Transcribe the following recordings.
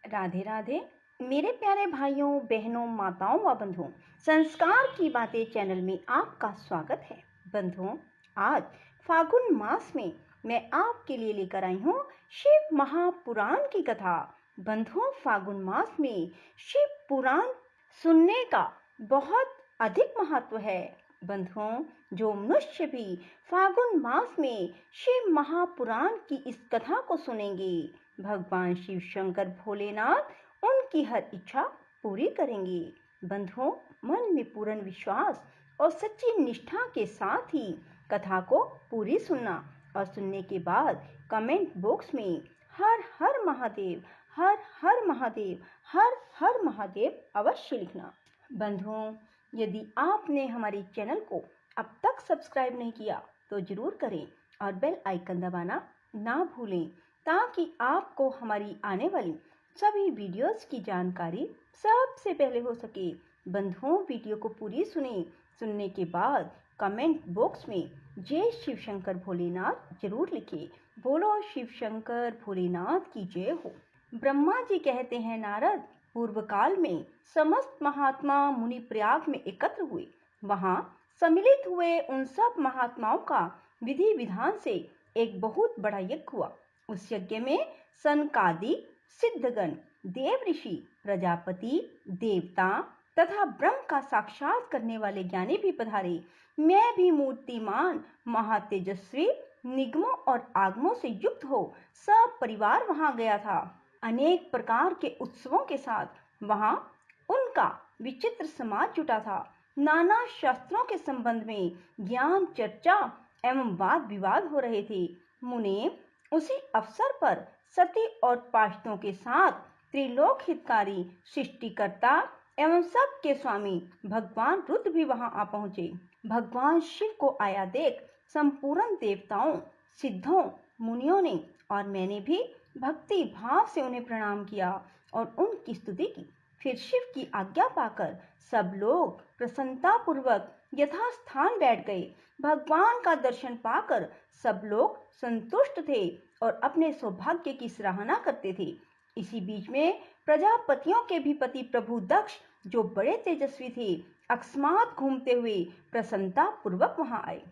राधे राधे। मेरे प्यारे भाइयों बहनों माताओं व बंधुओं, संस्कार की बातें चैनल में आपका स्वागत है। बंधुओं, आज फागुन मास में मैं आपके लिए लेकर आई हूँ शिव महापुराण की कथा। बंधुओं, फागुन मास में शिव पुराण सुनने का बहुत अधिक महत्व है। बंधुओं, जो मनुष्य भी फागुन मास में शिव महापुराण की इस कथा को सुनेंगे, भगवान शिव शंकर भोलेनाथ उनकी हर इच्छा पूरी करेंगे। बंधुओं, मन में पूर्ण विश्वास और सच्ची निष्ठा के साथ ही कथा को पूरी सुनना और सुनने के बाद कमेंट बॉक्स में हर हर महादेव, हर हर महादेव, हर हर महादेव अवश्य लिखना। बंधुओं, यदि आपने हमारे चैनल को अब तक सब्सक्राइब नहीं किया तो जरूर करें और बेल आइकन दबाना ना भूलें, ताकि आपको हमारी आने वाली सभी वीडियोस की जानकारी सबसे पहले हो सके। बंधुओं, वीडियो को पूरी सुनने के बाद कमेंट बॉक्स में जय शिव शंकर भोलेनाथ जरूर लिखें। बोलो शिव शंकर भोलेनाथ की जय हो। ब्रह्मा जी कहते हैं, नारद, पूर्व काल में समस्त महात्मा मुनि प्रयाग में एकत्र हुए। वहां सम्मिलित हुए उन सब महात्माओं का विधि विधान से एक बहुत बड़ा यज्ञ हुआ। उस यज्ञ में सनकादि सिद्धगण, देव ऋषि, प्रजापति, देवता तथा ब्रह्म का साक्षात करने वाले ज्ञानी भी पधारे। मैं भी मूर्तिमान महातेजस्वी निगमों और आगमों से युक्त हो सब परिवार वहां गया था। अनेक प्रकार के उत्सवों के साथ वहां उनका विचित्र समाज जुटा था। नाना शास्त्रों के संबंध में ज्ञान चर्चा एवं वाद विवाद हो रहे थे। मुने उसी अवसर पर सती और पार्षदों के साथ त्रिलोक हितकारी सृष्टिकर्ता एवं सबके स्वामी भगवान रुद्र भी वहां आ पहुंचे। भगवान शिव को आया देख संपूर्ण देवताओं, सिद्धों, मुनियों ने और मैंने भी भक्ति भाव से उन्हें प्रणाम किया और उनकी स्तुति की। फिर शिव की आज्ञा पाकर सब लोग प्रसन्नता पूर्वक यथास्थान बैठ गए। भगवान का दर्शन पाकर सब लोग संतुष्ट थे और अपने सौभाग्य की सराहना करते थे। इसी बीच में प्रजापतियों के भी पति प्रभु दक्ष, जो बड़े तेजस्वी थे, अकस्मात घूमते हुए प्रसन्नता पूर्वक वहां आए।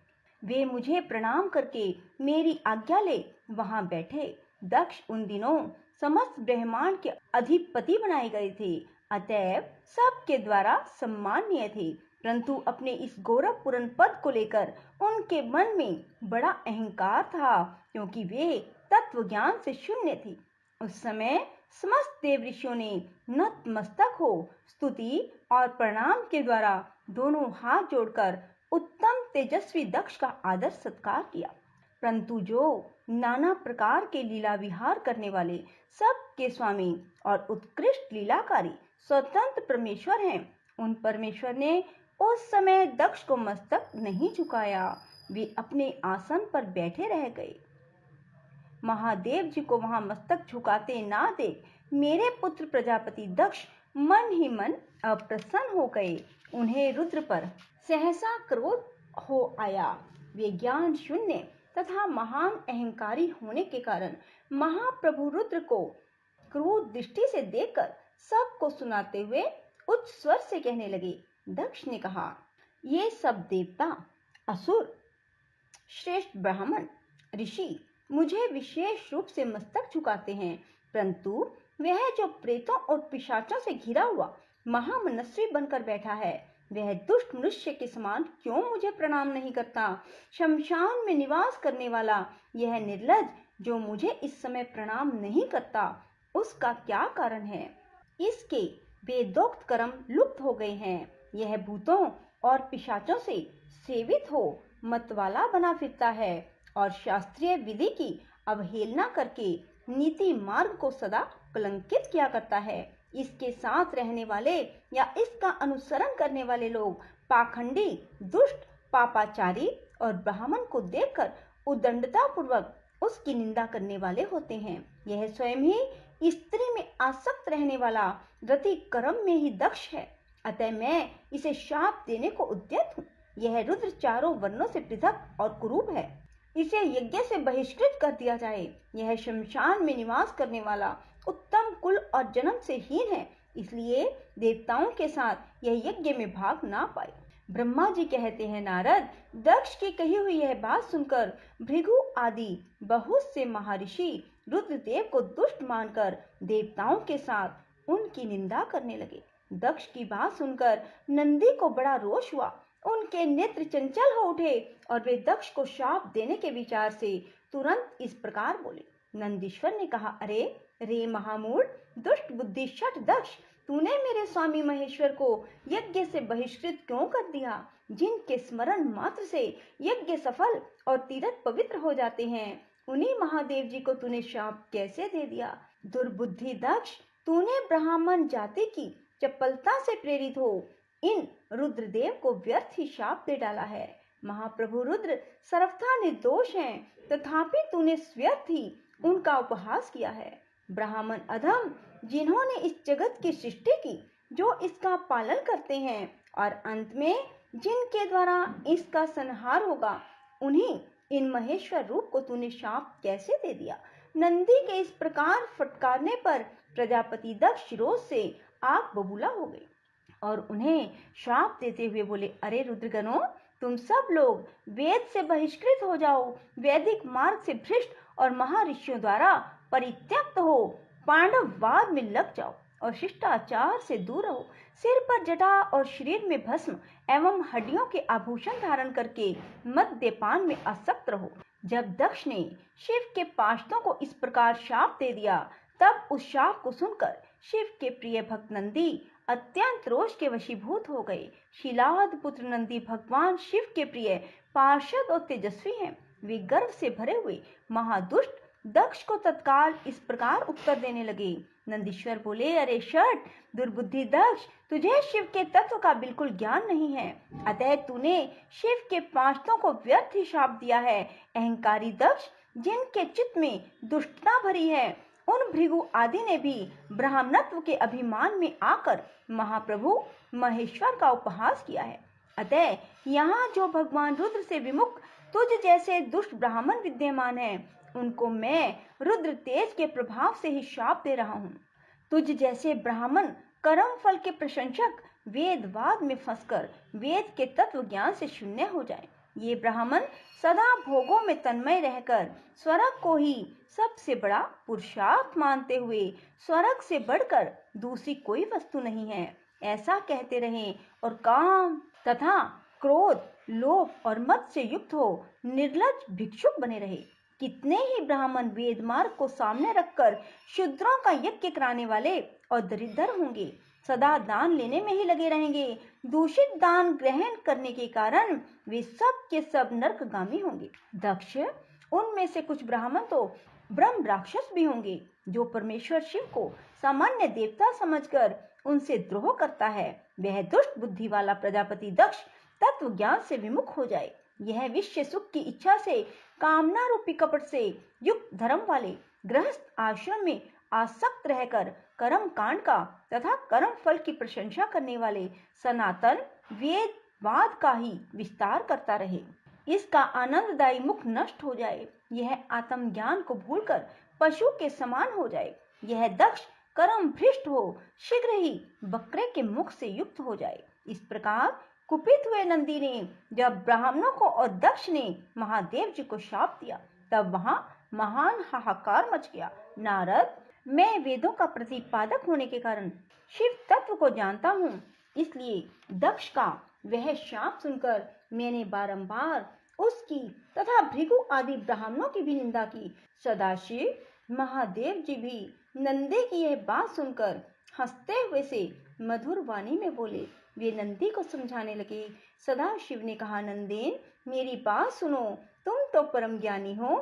वे मुझे प्रणाम करके मेरी आज्ञा ले वहां बैठे। दक्ष उन दिनों समस्त ब्रह्मांड के अधिपति बनाए गए थे, अतएव सबके द्वारा सम्माननीय थे। परंतु अपने इस गौरवपूर्ण पद को लेकर उनके मन में बड़ा अहंकार था, क्योंकि वे तत्व ज्ञान से शून्य थे। उस समय समस्त देव ऋषियों ने नतमस्तक हो स्तुति और प्रणाम के द्वारा दोनों हाथ जोड़कर उत्तम तेजस्वी दक्ष का आदर सत्कार किया। परंतु जो नाना प्रकार के लीला विहार करने वाले सबके स्वामी और उत्कृष्ट लीलाकारी स्वतंत्र परमेश्वर हैं, उन परमेश्वर ने उस समय दक्ष को मस्तक नहीं झुकाया। वे अपने आसन पर बैठे रह गए। महादेव जी को वहां मस्तक झुकाते ना देख मेरे पुत्र प्रजापति दक्ष मन ही मन अप्रसन्न हो गए। उन्हें रुद्र पर सहसा क्रोध हो आया। वे ज्ञान शून्य तथा महान अहंकारी होने के कारण महाप्रभु रुद्र को क्रोध दृष्टि से देखकर सबको सुनाते हुए उच्च स्वर से कहने लगे। दक्ष ने कहा, ये सब देवता, असुर, श्रेष्ठ ब्राह्मण, ऋषि मुझे विशेष रूप से मस्तक झुकाते हैं, परंतु वह जो प्रेतों और पिशाचों से घिरा हुआ महामनस्वी बनकर बैठा है, वह दुष्ट मनुष्य के समान क्यों मुझे प्रणाम नहीं करता? शमशान में निवास करने वाला यह निर्लज जो मुझे इस समय प्रणाम नहीं करता, उसका क्या कारण है? इसके वेदोक्त कर्म लुप्त हो गए हैं। यह भूतों और पिशाचों से सेवित हो मतवाला बना फिरता है और शास्त्रीय विधि की अवहेलना करके नीति मार्ग को सदा कलंकित किया करता है। इसके साथ रहने वाले या इसका अनुसरण करने वाले लोग पाखंडी, दुष्ट, पापाचारी और ब्राह्मण को देखकर उदंडता पूर्वक उसकी निंदा करने वाले होते हैं। यह स्वयं ही स्त्री में आसक्त रहने वाला रति कर्म में ही दक्ष है, अतः मैं इसे शाप देने को उद्यत हूँ। यह रुद्र चारों वर्णों से पृथक और कुरूप है, इसे यज्ञ से बहिष्कृत कर दिया जाए। यह शमशान में निवास करने वाला उत्तम कुल और जन्म से हीन है, इसलिए देवताओं के साथ यह यज्ञ में भाग ना पाए। ब्रह्मा जी कहते हैं, नारद, दक्ष की कही हुई यह बात सुनकर भृगु आदि बहुत से महर्षि रुद्रदेव को दुष्ट मानकर देवताओं के साथ उनकी निंदा करने लगे। दक्ष की बात सुनकर नंदी को बड़ा रोष हुआ। उनके नेत्र चंचल हो उठे और वे दक्ष को शाप देने के विचार से तुरंत इस प्रकार बोले। नंदीश्वर ने कहा, अरे रे महामूढ़, दुष्ट बुद्धि शठ दक्ष, तूने मेरे स्वामी महेश्वर को यज्ञ से बहिष्कृत क्यों कर दिया? जिनके स्मरण मात्र से यज्ञ सफल और तीर्थ पवित्र हो जाते हैं, उन्हीं महादेव जी को तूने शाप कैसे दे दिया? दुर्बुद्धि दक्ष, तूने ब्राह्मण जाति की चपलता से प्रेरित हो इन रुद्रदेव को व्यर्थ ही शाप दे डाला है। महाप्रभु रुद्र सर्वथा निर्दोष हैं, तथापि तूने व्यर्थ ही उनका उपहास किया है। ब्राह्मण अधम, जिन्होंने इस जगत की सृष्टि की, जो इसका पालन करते हैं और अंत में जिनके द्वारा इसका संहार होगा, उन्हीं इन महेश्वर रूप को तूने शाप कैसे दे दिया? नंदी के इस प्रकार फटकारने पर प्रजापति दक्ष रोष से आग बबूला हो गई और उन्हें श्राप देते हुए बोले, अरे रुद्रगणों, तुम सब लोग वेद से बहिष्कृत हो जाओ, वैदिक मार्ग से भ्रष्ट और महर्षियों द्वारा परित्यक्त हो पांडववाद में लग जाओ और शिष्टाचार से दूर रहो। सिर पर जटा और शरीर में भस्म एवं हड्डियों के आभूषण धारण करके मद्यपान में आसक्त रहो। जब दक्ष ने शिव के पार्षदों को इस प्रकार शाप दे दिया, तब उस शाप को सुनकर शिव के प्रिय भक्त नंदी अत्यंत रोष के वशीभूत हो गए। शीलाद पुत्र नंदी भगवान शिव के प्रिय पार्षद और तेजस्वी हैं। वे गर्व से भरे हुए महादुष्ट दक्ष को तत्काल इस प्रकार उत्तर देने लगे। नंदीश्वर बोले, अरे शठ दुर्बुद्धि दक्ष, तुझे शिव के तत्व का बिल्कुल ज्ञान नहीं है, अतः तूने शिव के पार्षदों को व्यर्थ ही शाप दिया है। अहंकारी दक्ष, जिनके चित्त में दुष्टता भरी है, उन भृगु आदि ने भी ब्राह्मणत्व के अभिमान में आकर महाप्रभु महेश्वर का उपहास किया है। अतः यहाँ जो भगवान रुद्र से विमुख तुझ जैसे दुष्ट ब्राह्मण विद्यमान है, उनको मैं रुद्र तेज के प्रभाव से ही शाप दे रहा हूँ। तुझ जैसे ब्राह्मण कर्म फल के प्रशंसक वेदवाद में फंसकर वेद के तत्व ज्ञान से शून्य हो जाए। ये ब्राह्मण सदा भोगों में तन्मय रहकर स्वर्ग को ही सबसे बड़ा पुरुषार्थ मानते हुए स्वर्ग से बढ़कर दूसरी कोई वस्तु नहीं है, ऐसा कहते रहें और काम तथा क्रोध, लोभ और मद से युक्त हो निर्लज्ज भिक्षुक बने रहे। कितने ही ब्राह्मण वेद मार्ग को सामने रखकर शूद्रों का यज्ञ कराने वाले और दरिद्र होंगे, सदा दान लेने में ही लगे रहेंगे। दूषित दान ग्रहण करने के कारण वे सब के सब नरकगामी होंगे। दक्ष, उनमें से कुछ ब्राह्मण तो ब्रह्म राक्षस भी होंगे, जो परमेश्वर शिव को सामान्य देवता समझकर उनसे द्रोह करता है। वह दुष्ट बुद्धि वाला प्रजापति दक्ष तत्व ज्ञान से विमुख हो जाए। यह विश्व सुख की इच्छा से कामना रूपी कपट से युक्त धर्म वाले गृहस्थ आश्रम में आसक्त रहकर कर्म कांड का तथा कर्म फल की प्रशंसा करने वाले सनातन वेदवाद का ही विस्तार करता रहे। इसका आनंददायी मुख नष्ट हो जाए। यह आत्मज्ञान को भूलकर पशु के समान हो जाए। यह दक्ष कर्म भ्रष्ट हो शीघ्र ही बकरे के मुख से युक्त हो जाए। इस प्रकार कुपित हुए नंदी ने जब ब्राह्मणों को और दक्ष ने महादेव जी को शाप दिया, तब वहां महान हाहाकार मच गया। नारद, मैं वेदों का प्रतिपादक होने के कारण शिव तत्व को जानता हूँ, इसलिए दक्ष का वह शाप सुनकर मैंने बारंबार उसकी तथा भृगु आदि ब्राह्मणों की भी निंदा की। सदाशिव महादेव जी भी नंदी की यह बात सुनकर हंसते हुए से मधुर वाणी में बोले। वे नंदी को समझाने लगे। सदाशिव ने कहा, नंदेन, मेरी बात सुनो, तुम तो परम ज्ञानी हो,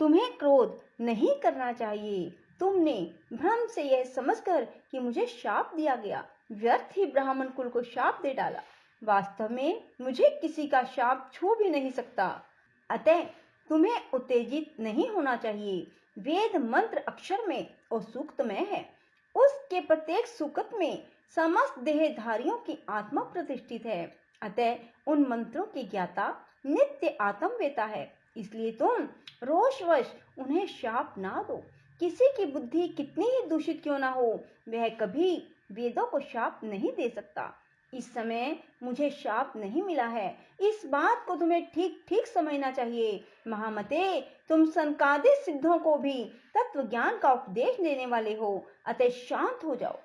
तुम्हें क्रोध नहीं करना चाहिए। तुमने भ्रम से यह समझकर कि मुझे शाप दिया गया, व्यर्थ ही ब्राह्मण कुल को शाप दे डाला। वास्तव में मुझे किसी का शाप छू भी नहीं सकता, अतः तुम्हें उत्तेजित नहीं होना चाहिए। वेद मंत्र अक्षर में और सूक्त में है, उसके प्रत्येक सूक्त में समस्त देहधारियों की आत्मा प्रतिष्ठित है, अतः उन मंत्रों की ज्ञाता नित्य आत्मवेता है। इसलिए तुम रोषवश उन्हें शाप ना दो। किसी की बुद्धि कितनी ही दूषित क्यों ना हो, वह कभी वेदों को शाप नहीं दे सकता। इस समय मुझे शाप नहीं मिला है, इस बात को तुम्हें ठीक ठीक समझना चाहिए। महामते, तुम सनकादिक सिद्धों को भी तत्व ज्ञान का उपदेश देने वाले हो, अतः शांत हो जाओ।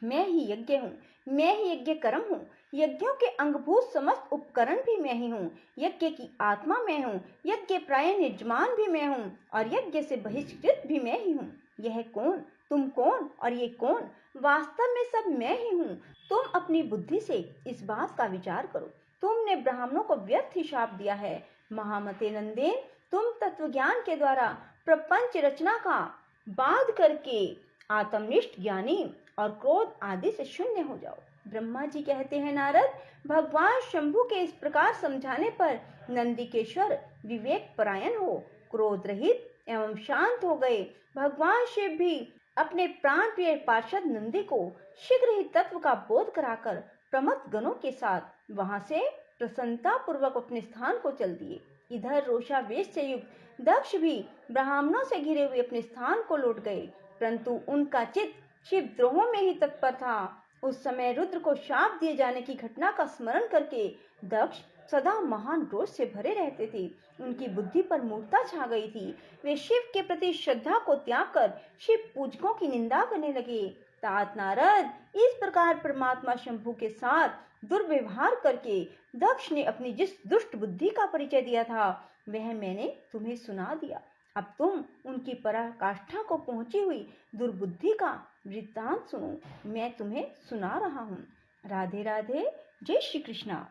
मैं ही यज्ञ हूँ, मैं ही यज्ञ कर्म हूँ, यज्ञों के अंगभूत समस्त उपकरण भी मैं ही हूँ, यज्ञ की आत्मा मैं हूँ, यज्ञ प्राय यजमान भी मैं हूँ और यज्ञ से बहिष्कृत भी मैं ही हूँ। यह कौन, तुम कौन और ये कौन, वास्तव में सब मैं ही हूँ। तुम अपनी बुद्धि से इस बात का विचार करो। तुमने ब्राह्मणों को व्यर्थ ही शाप दिया है। महामते नंदेन, तुम तत्व ज्ञान के द्वारा प्रपंच रचना का बाध करके आत्मनिष्ठ ज्ञानी और क्रोध आदि से शून्य हो जाओ। ब्रह्मा जी कहते हैं, नारद, भगवान शंभु के इस प्रकार समझाने पर नंदिकेश्वर विवेक परायण हो क्रोध रहित एवं शांत हो गए। भगवान शिव भी अपने प्राण प्रिय पार्षद नंदी को शीघ्र ही तत्व का बोध कराकर प्रमथ गणों के साथ वहां से प्रसन्नता पूर्वक अपने स्थान को चल दिए। इधर रोषावेश से युक्त दक्ष भी ब्राह्मणों से घिरे हुए अपने स्थान को लौट गए, परंतु उनका चित्त शिवद्रोहों में ही तत्पर था। उस समय रुद्र को शाप दिए जाने की घटना का स्मरण करके दक्ष सदा महान रोष से भरे रहते थे। उनकी बुद्धि पर मूर्छा छा गई थी। वे शिव के प्रति श्रद्धा को त्याग कर शिव पूजकों की निंदा करने लगे। तात नारद, इस प्रकार परमात्मा शंभु के साथ दुर्व्यवहार करके दक्ष ने अपनी जिस दुष्ट बुद्धि का परिचय दिया था, वह मैंने तुम्हें सुना दिया। अब तुम उनकी पराकाष्ठा को पहुंची हुई दुर्बुद्धि का वृत्तांत सुनो। मैं तुम्हें सुना रहा हूँ। राधे राधे, जय श्री कृष्णा।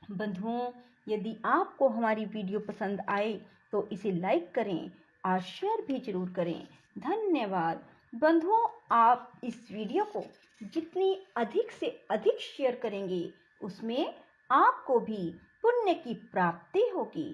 बंधुओं, यदि आपको हमारी वीडियो पसंद आए तो इसे लाइक करें और शेयर भी जरूर करें। धन्यवाद। बंधुओं, आप इस वीडियो को जितनी अधिक से अधिक शेयर करेंगे, उसमें आपको भी पुण्य की प्राप्ति होगी।